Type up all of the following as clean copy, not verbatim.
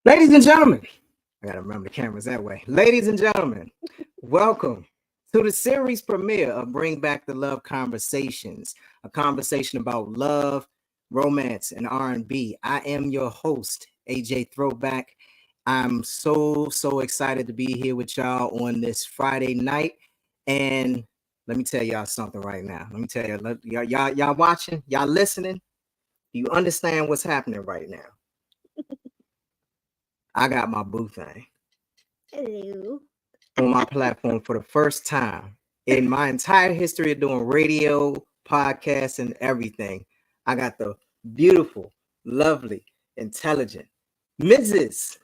Ladies and gentlemen, I gotta remember the cameras that way. Ladies and gentlemen, welcome to the series premiere of Bring Back the Love Conversations, a conversation about love, romance, and R&B. I am your host, AJ Throwback. I'm so excited to be here with y'all on this Friday night. And let me tell y'all something right now. Let me tell y'all watching, y'all listening. You understand what's happening right now. I got my boo thing. Hello. On my platform for the first time in my entire history of doing radio, podcasts, and everything. I got the beautiful, lovely, intelligent Mrs.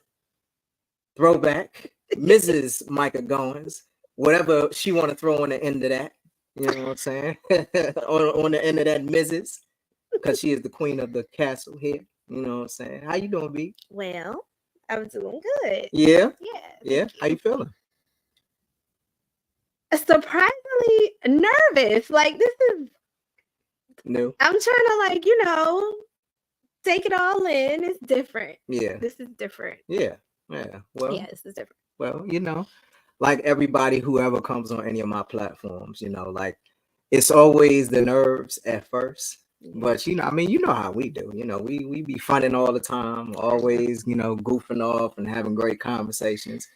Throwback, Mrs. Micah Goings, whatever she want to throw on the end of that. You know what I'm saying? on the end of that Mrs. Because she is the queen of the castle here. You know what I'm saying? How you doing, B? Well, I'm doing good. Yeah? Yeah. Yeah? How you feeling? Surprisingly nervous. Like, this is new. I'm trying to, take it all in. It's different. Yeah. This is different. Yeah. Yeah. Well, yeah, this is different. Well, like everybody who ever comes on any of my platforms, like it's always the nerves at first. But you know how we do. We be funning all the time, always, goofing off and having great conversations.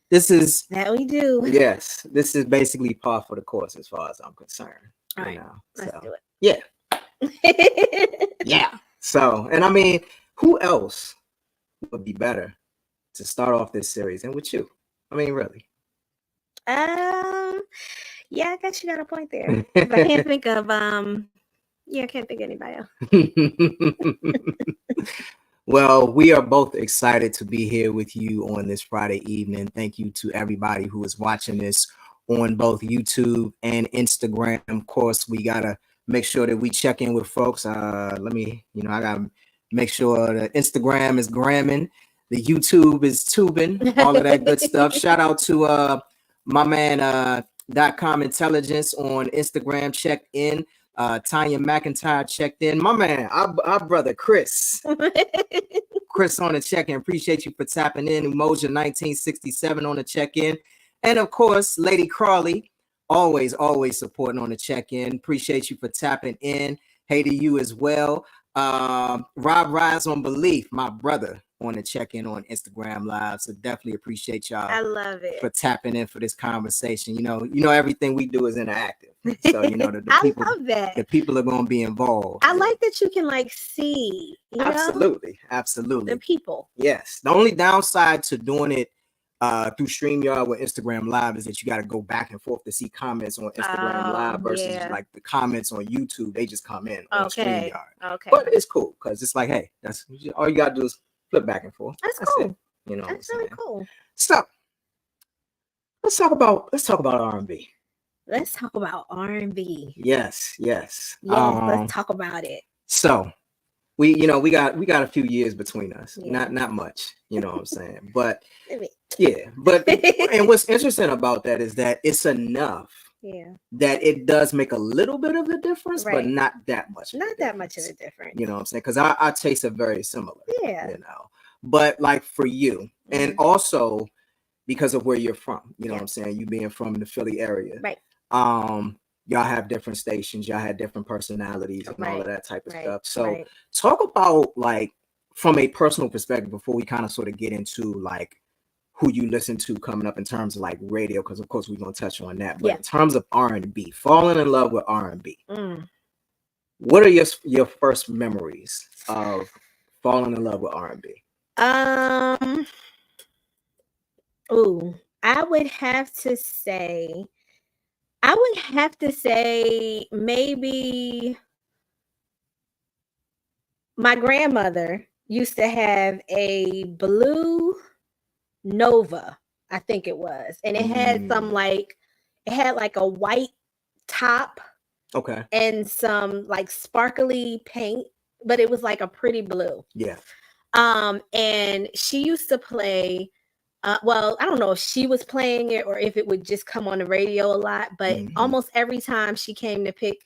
This is that we do. Yes, this is basically par for the course as far as I'm concerned. All right, let's do it. Yeah. Yeah. So, and I mean, who else would be better to start off this series and with you? I mean, really. Yeah, I guess you got a point there. I can't think of I can't think of anybody else. Well, we are both excited to be here with you on this Friday evening. Thank you to everybody who is watching this on both YouTube and Instagram. Of course, we gotta make sure that we check in with folks. I gotta make sure that Instagram is gramming, the YouTube is tubing, all of that good stuff. Shout out to my man .com Intelligence on Instagram, checked in. Tanya McIntyre checked in. My man, our brother Chris. Chris on the check-in. Appreciate you for tapping in. Emoji 1967 on the check-in. And of course, Lady Crawley, always supporting on the check-in. Appreciate you for tapping in. Hey to you as well. Rob Rise on Belief, my brother, on the check-in on Instagram Live. So definitely appreciate y'all. I love it. For tapping in for this conversation. You know everything we do is interactive. So the people, I love that. The people are going to be involved. I like that you can see. Absolutely. The people. Yes. The only downside to doing it through StreamYard with Instagram Live is that you got to go back and forth to see comments on Instagram Live versus like the comments on YouTube. They just come in on StreamYard. Okay. But it's cool because it's like, hey, that's all you got to do is flip back and forth. That's cool. It. That's really cool. So let's talk about R&B. Let's talk about R&B. Yes. Let's talk about it. So we got a few years between us. Yeah. Not much, you know what I'm saying? But yeah, and what's interesting about that is that it's enough. Yeah. That it does make a little bit of a difference, but not that much. Not that much of a difference. You know what I'm saying? Because our tastes are very similar. Yeah. But like for you, and also because of where you're from, you know what I'm saying? You being from the Philly area. Right. Y'all have different stations, y'all had different personalities and all of that type of stuff. So talk about like from a personal perspective before we kind of sort of get into like who you listen to coming up in terms of like radio, because of course we're gonna touch on that. But in terms of R&B, falling in love with R&B, what are your first memories of falling in love with R&B? I would have to say maybe my grandmother used to have a blue Nova, I think it was, and it had it had like a white top, and some like sparkly paint, but it was like a pretty blue. Yeah. And she used to play. Well, I don't know if she was playing it or if it would just come on the radio a lot, but almost every time she came to pick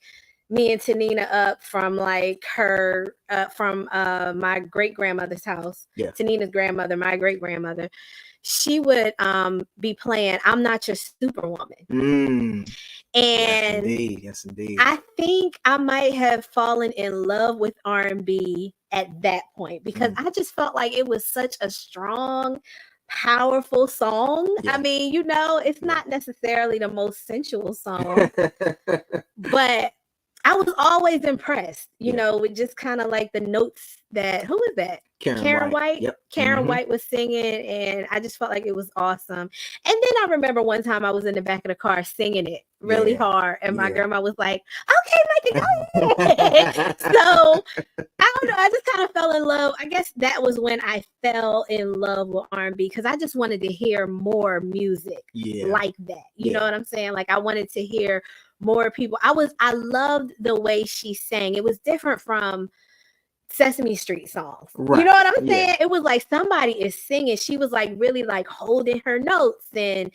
me and Tanina up from like her from my great grandmother's house. Yeah. Tanina's grandmother, my great grandmother. She would be playing "I'm Not Your Superwoman." And yes, indeed. I think I might have fallen in love with R&B at that point because I just felt like it was such a strong, powerful song. Yeah. I mean, it's not necessarily the most sensual song, but I was always impressed, with just kind of like the notes that, who is that? Karen White. Yep. Karen White was singing, and I just felt like it was awesome. And then I remember one time I was in the back of the car singing it really hard, and my grandma was like, "Okay, Micah, go ahead." So I don't know. I just kind of fell in love. I guess that was when I fell in love with R&B because I just wanted to hear more music like that. You know what I'm saying? Like I wanted to hear more people. I loved the way she sang. It was different from Sesame Street songs. Right. You know what I'm saying? It was like somebody is singing. She was like really like holding her notes and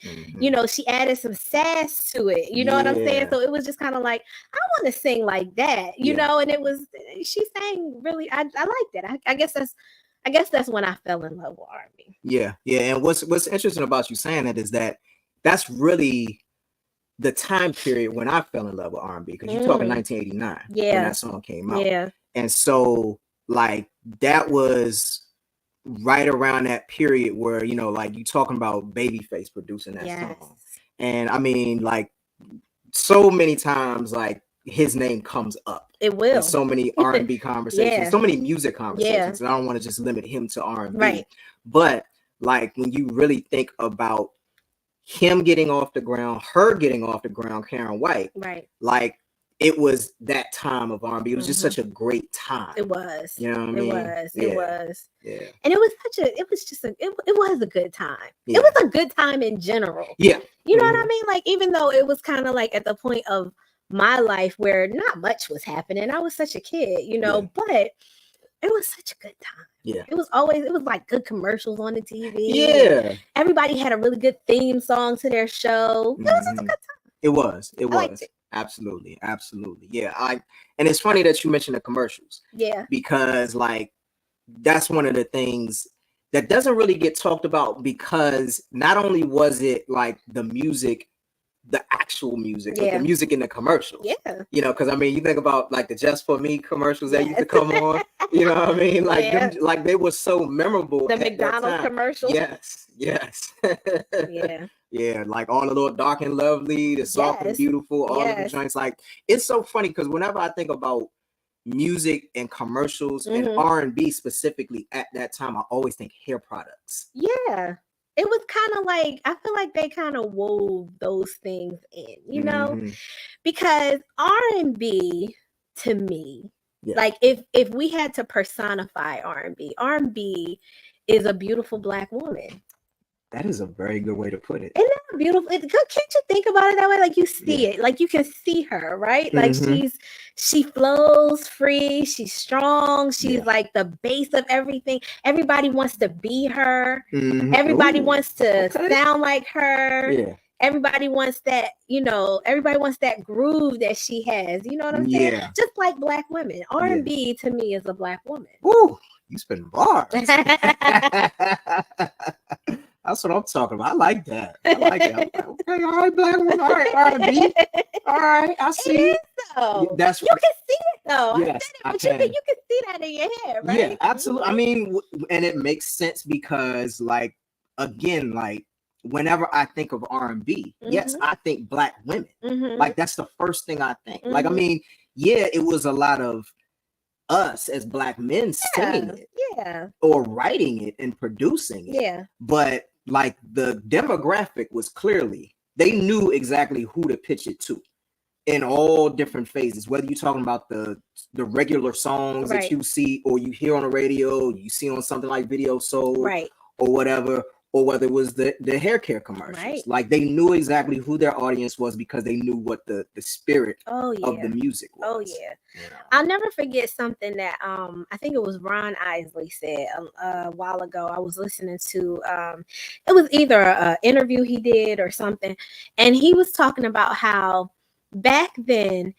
she added some sass to it. You know what I'm saying? So it was just kind of like, I want to sing like that, you know, and she sang really, I liked it. I guess that's when I fell in love with R&B. Yeah. And what's interesting about you saying that is that that's really the time period when I fell in love with R&B, because you're talking 1989 when that song came out. Yeah. And so like that was right around that period where, like you talking about Babyface producing that song. And I mean, like so many times, like his name comes up. It will. In so many R&B conversations, so many music conversations. And I don't want to just limit him to R&B. Right. But like when you really think about him getting off the ground, her getting off the ground, Karen White, right? Like it was that time of R&B. It was just such a great time. It was. You know what I mean? It was. Yeah. And it was a good time. Yeah. It was a good time in general. Yeah. You know what I mean? Like, even though it was kind of like at the point of my life where not much was happening. I was such a kid, but it was such a good time. Yeah. It was like good commercials on the TV. Yeah. Everybody had a really good theme song to their show. It was just a good time. It was. Absolutely. Yeah. And it's funny that you mentioned the commercials. Yeah. Because like that's one of the things that doesn't really get talked about, because not only was it like the music, the actual music, but the music in the commercials. Yeah. Because I mean, you think about like the Just For Me commercials that used to come on. You know what I mean? Like them, like they were so memorable. The McDonald's commercials. Yes. Yeah. Yeah, like all the little Dark and Lovely, the Soft and Beautiful, all of the joints. Like it's so funny because whenever I think about music and commercials and R&B specifically at that time, I always think hair products. Yeah. It was kind of like, I feel like they kind of wove those things in, because R&B to me, like if we had to personify R&B is a beautiful Black woman. That is a very good way to put it. Isn't that beautiful? Can't you think about it that way? Like you see it, like you can see her, right? Like she flows free. She's strong. She's like the base of everything. Everybody wants to be her. Everybody wants to sound like her. Yeah. Everybody wants that, everybody wants that groove that she has. You know what I'm saying? Yeah. Just like Black women. R&B to me is a Black woman. Woo! You spin bars. That's what I'm talking about. I like that. I'm like, okay, all right, Black woman, all right, R&B. All right, I see it. So. That's you can see it though. Yes, I can. You can see that in your hair, right? Yeah, absolutely. I mean, and it makes sense because, like, again, like whenever I think of R&B, yes, I think Black women. Like that's the first thing I think. Like, I mean, yeah, it was a lot of us as Black men singing it, or writing it and producing it, but like the demographic was clearly, they knew exactly who to pitch it to in all different phases, whether you're talking about the regular songs that you see or you hear on the radio, you see on something like Video Soul, or whatever, or whether it was the hair care commercials. Like they knew exactly who their audience was because they knew what the spirit of the music was. I'll never forget something that I think it was Ron Isley said a while ago. I was listening to it was either an interview he did or something, and he was talking about how back then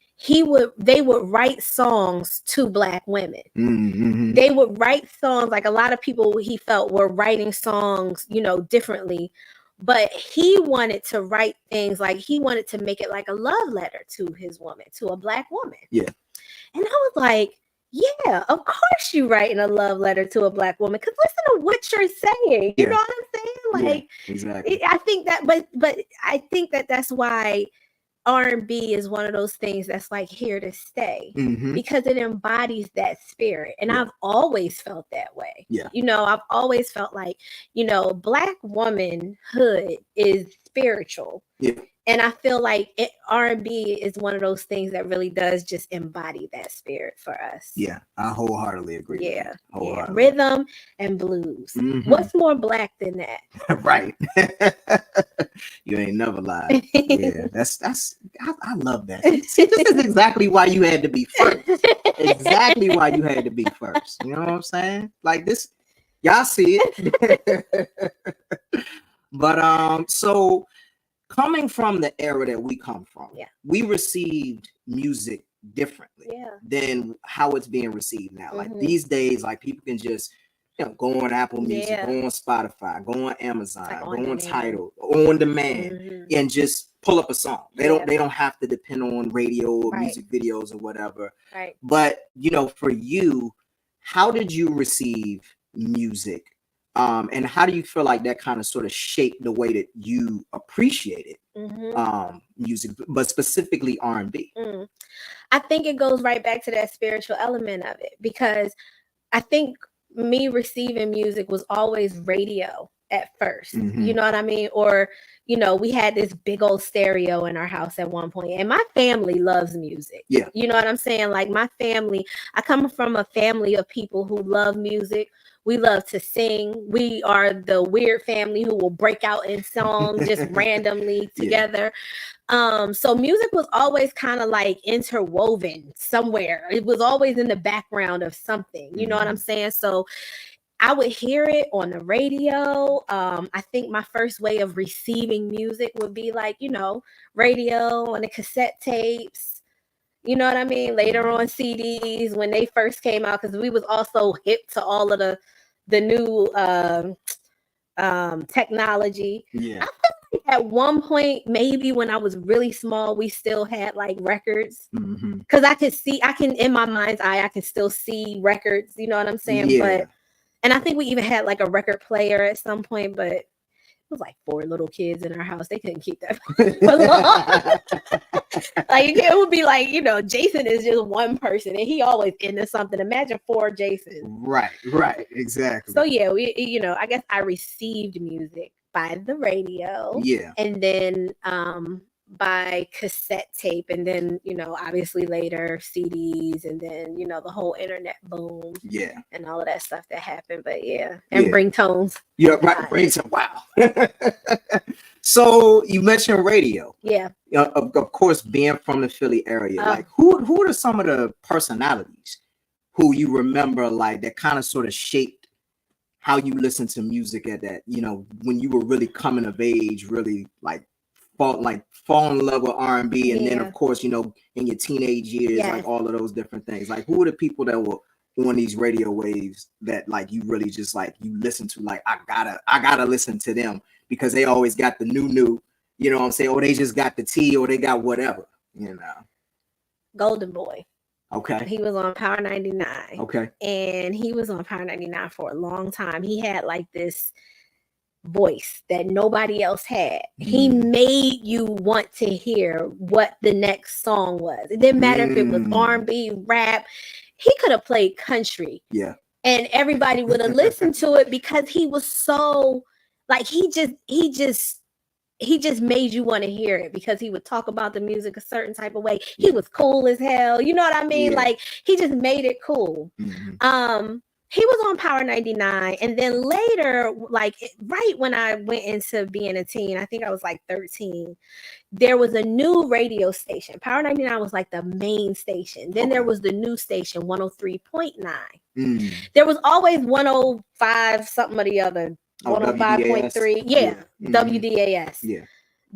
they would write songs to Black women. Mm-hmm. They would write songs, like a lot of people he felt were writing songs, differently. But he wanted to write things like he wanted to make it like a love letter to his woman, to a Black woman. Yeah. And I was like, yeah, of course you writing a love letter to a Black woman, because listen to what you're saying. You know what I'm saying? Like, exactly. I think that, but I think that that's why R&B is one of those things that's like here to stay, because it embodies that spirit. And I've always felt that way. Yeah. I've always felt like, Black womanhood is spiritual. Yeah. And I feel like R&B is one of those things that really does just embody that spirit for us. Yeah, I wholeheartedly agree. Yeah, rhythm and blues. What's more Black than that? Right. You ain't never lied. Yeah, I love that. See, this is exactly why you had to be first. Exactly why you had to be first. You know what I'm saying? Like this, y'all see it. But so coming from the era that we come from, we received music differently than how it's being received now. Like these days, like people can just go on Apple Music, go on Spotify, go on Amazon, go on Tidal, on demand, and just pull up a song. They don't have to depend on radio or music videos or whatever. Right. But for you, how did you receive music? And how do you feel like that kind of sort of shaped the way that you appreciated music, but specifically R&B? I think it goes right back to that spiritual element of it, because I think me receiving music was always radio at first. You know what I mean? Or, we had this big old stereo in our house at one point, and my family loves music. Yeah. You know what I'm saying? Like my family, I come from a family of people who love music. We love to sing. We are the weird family who will break out in song just randomly together. So music was always kind of like interwoven somewhere. It was always in the background of something. You know what I'm saying? So I would hear it on the radio. I think my first way of receiving music would be like, radio on the cassette tapes. You know what I mean? Later on CDs when they first came out, because we was also hip to all of the new technology. Yeah. I feel like at one point, maybe when I was really small, we still had like records, because I can in my mind's eye, I can still see records. You know what I'm saying? Yeah. And I think we even had like a record player at some point, but it was like 4 little kids in our house. They couldn't keep that for long. Like it would be like, Jason is just one person and he always into something. Imagine 4 Jasons. Right, exactly. So yeah, I guess I received music by the radio. Yeah. And then by cassette tape, and then obviously later CDs, and then the whole internet boom, and all of that stuff that happened. But and ringtones. Yeah, right. Ringtone. Wow. So you mentioned radio. Yeah. Of course, being from the Philly area, like who are some of the personalities who you remember like that kind of sort of shaped how you listen to music at that, when you were really coming of age, really fall in love with R&B, and then of course, in your teenage years, like all of those different things. Like who are the people that were on these radio waves that like you really just like you listen to, like I gotta listen to them because they always got the new, you know what I'm saying, or they just got the tea, or they got whatever, Golden Boy. Okay. He was on Power 99. Okay. And he was on Power 99 for a long time. He had like this voice that nobody else had. He made you want to hear what the next song was. It didn't matter if it was R&B, rap. He could have played country. Yeah. And everybody would have listened to it because he was so like he just made you want to hear it because he would talk about the music a certain type of way. He was cool as hell. You know what I mean? Yeah. Like he just made it cool. He was on Power 99. And then later, like right when I went into being a teen, I think I was like 13, there was a new radio station. Power 99 was like the main station. Then there was the new station, 103.9. There was always 105 something or the other. 105.3. Yeah. WDAS. Yeah.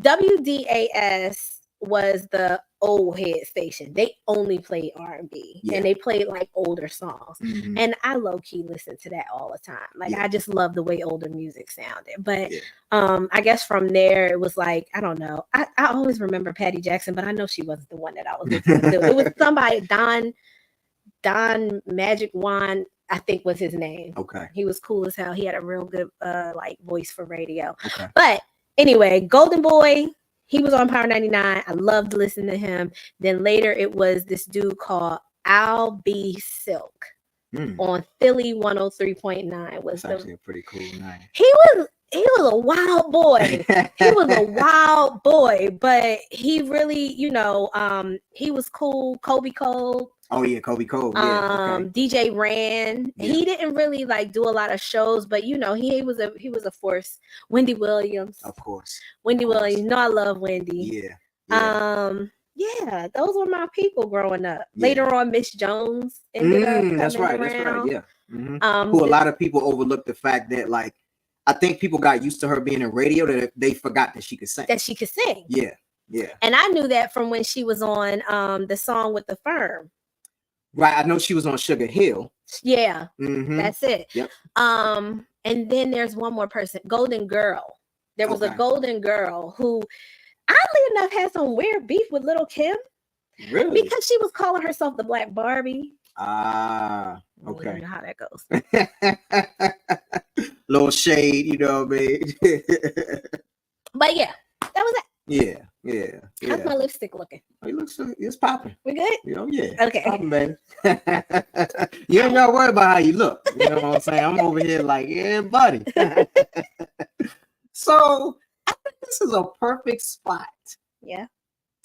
WDAS was the old head station. They only played R&B, and they played like older songs. And I low-key listen to that all the time. Like I just love the way older music sounded. But I guess from there it was like, I don't know. I always remember Patty Jackson, but I know she wasn't the one that I was listening to. It was somebody, Don Magic Wand, I think was his name. Okay. He was cool as hell. He had a real good like voice for radio. Okay. But anyway, Golden Boy, he was on Power 99. I loved listening to him. Then later it was this dude called I'll Be Silk on Philly 103.9. That's actually a pretty cool name. He was a wild boy. He was a wild boy, but he really, he was cool. Kobe Cole. Oh yeah, Kobe Cole. Yeah. DJ Ran. Yeah. He didn't really like do a lot of shows, but he was a force. Wendy Williams. Of course. Wendy Williams. No, I love Wendy. Yeah. Yeah, those were my people growing up. Yeah. Later on, Miss Jones ended up that's right. around. That's right. Yeah. Mm-hmm. Who a lot of people overlooked the fact that, like, I think people got used to her being in radio that they forgot that she could sing. Yeah. Yeah. And I knew that from when she was on the song with The Firm. Right, I know she was on Sugar Hill. Yeah, that's it. Yep. And then there's one more person, Golden Girl. There was a Golden Girl who, oddly enough, had some weird beef with Little Kim. Really? Because she was calling herself the Black Barbie. Ah, okay. You know how that goes. Little shade, you know what I mean? But yeah, that was it. Yeah. How's my lipstick looking? It looks, it's popping. We good? Yeah. Okay. Popping, baby. You ain't gotta worry about how you look. You know what I'm saying? I'm over here like, yeah, buddy. So I think this is a perfect spot. Yeah.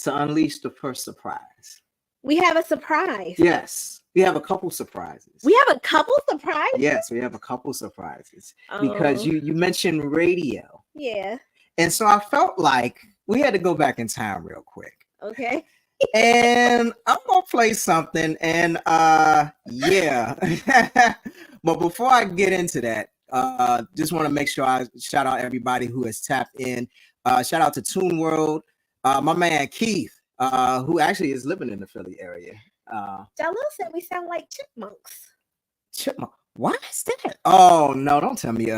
To unleash the first surprise. We have a surprise. Yes. We have a couple surprises. We have a couple surprises? Yes, we have a couple surprises. Because you mentioned radio. Yeah. And so I felt like we had to go back in time real quick. Okay. And I'm gonna play something, and yeah. But before I get into that, just want to make sure I shout out everybody who has tapped in. Shout out to Toon World, my man Keith, who actually is living in the Philly area. Jalil said we sound like chipmunks. Chipmunk? Why is that? Oh no! Don't tell me.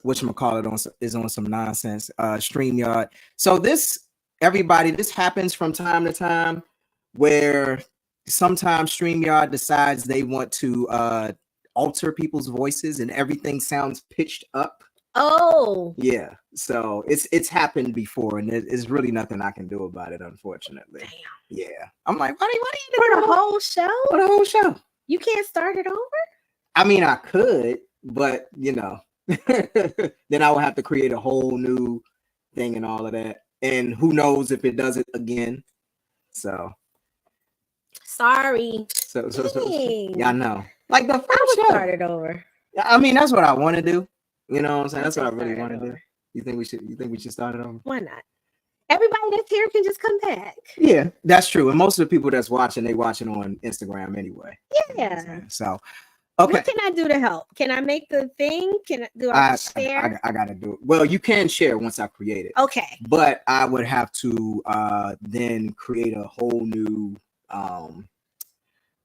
Whatchamacallit is on some nonsense. StreamYard. So this happens from time to time, where sometimes StreamYard decides they want to alter people's voices and everything sounds pitched up. Oh. Yeah. So it's happened before, and there's really nothing I can do about it, unfortunately. Damn. Yeah. I'm like, what do you do? For the whole show? For the whole show. You can't start it over? I mean, I could, but then I would have to create a whole new thing and all of that. And who knows if it does it again. So sorry. So yeah, I know. Like the first I would show. Start it over. I mean, that's what I want to do. You know what I'm saying? That's what I really want to do. You think we should start it over? Why not? Everybody that's here can just come back. Yeah, that's true. And most of the people that's watching, they watching on Instagram anyway. Yeah. So okay. What can I do to help? Can I make the thing? I share? I gotta do it. Well, you can share once I create it. Okay. But I would have to then create a whole new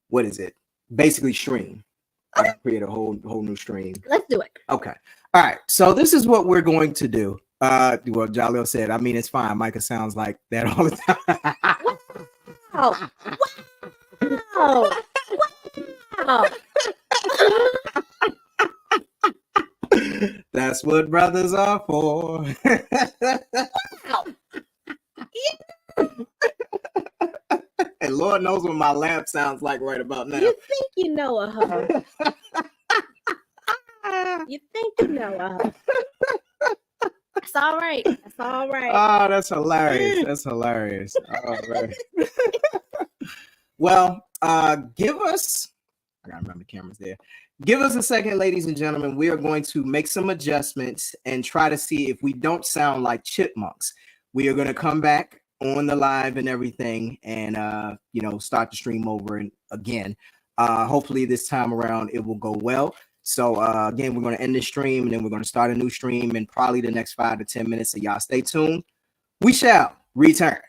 what is it? Basically stream. Okay. I create a whole new stream. Let's do it. Okay. All right. So this is what we're going to do. Well, Jalil said, I mean, it's fine. Micah sounds like that all the time. Wow. Wow. Wow. That's what brothers are for. And Lord knows what my lamp sounds like right about now. You think you know a hoe. You think you know a hoe. That's all right. That's all right. Oh, that's hilarious. That's hilarious. All right. Well, give us, I gotta remember the camera's there. Give us a second, ladies and gentlemen. We are going to make some adjustments and try to see if we don't sound like chipmunks. We are going to come back on the live and everything and, start the stream over again. Hopefully this time around it will go well. So again, we're going to end the stream and then we're going to start a new stream in probably the next 5 to 10 minutes. So y'all stay tuned. We shall return.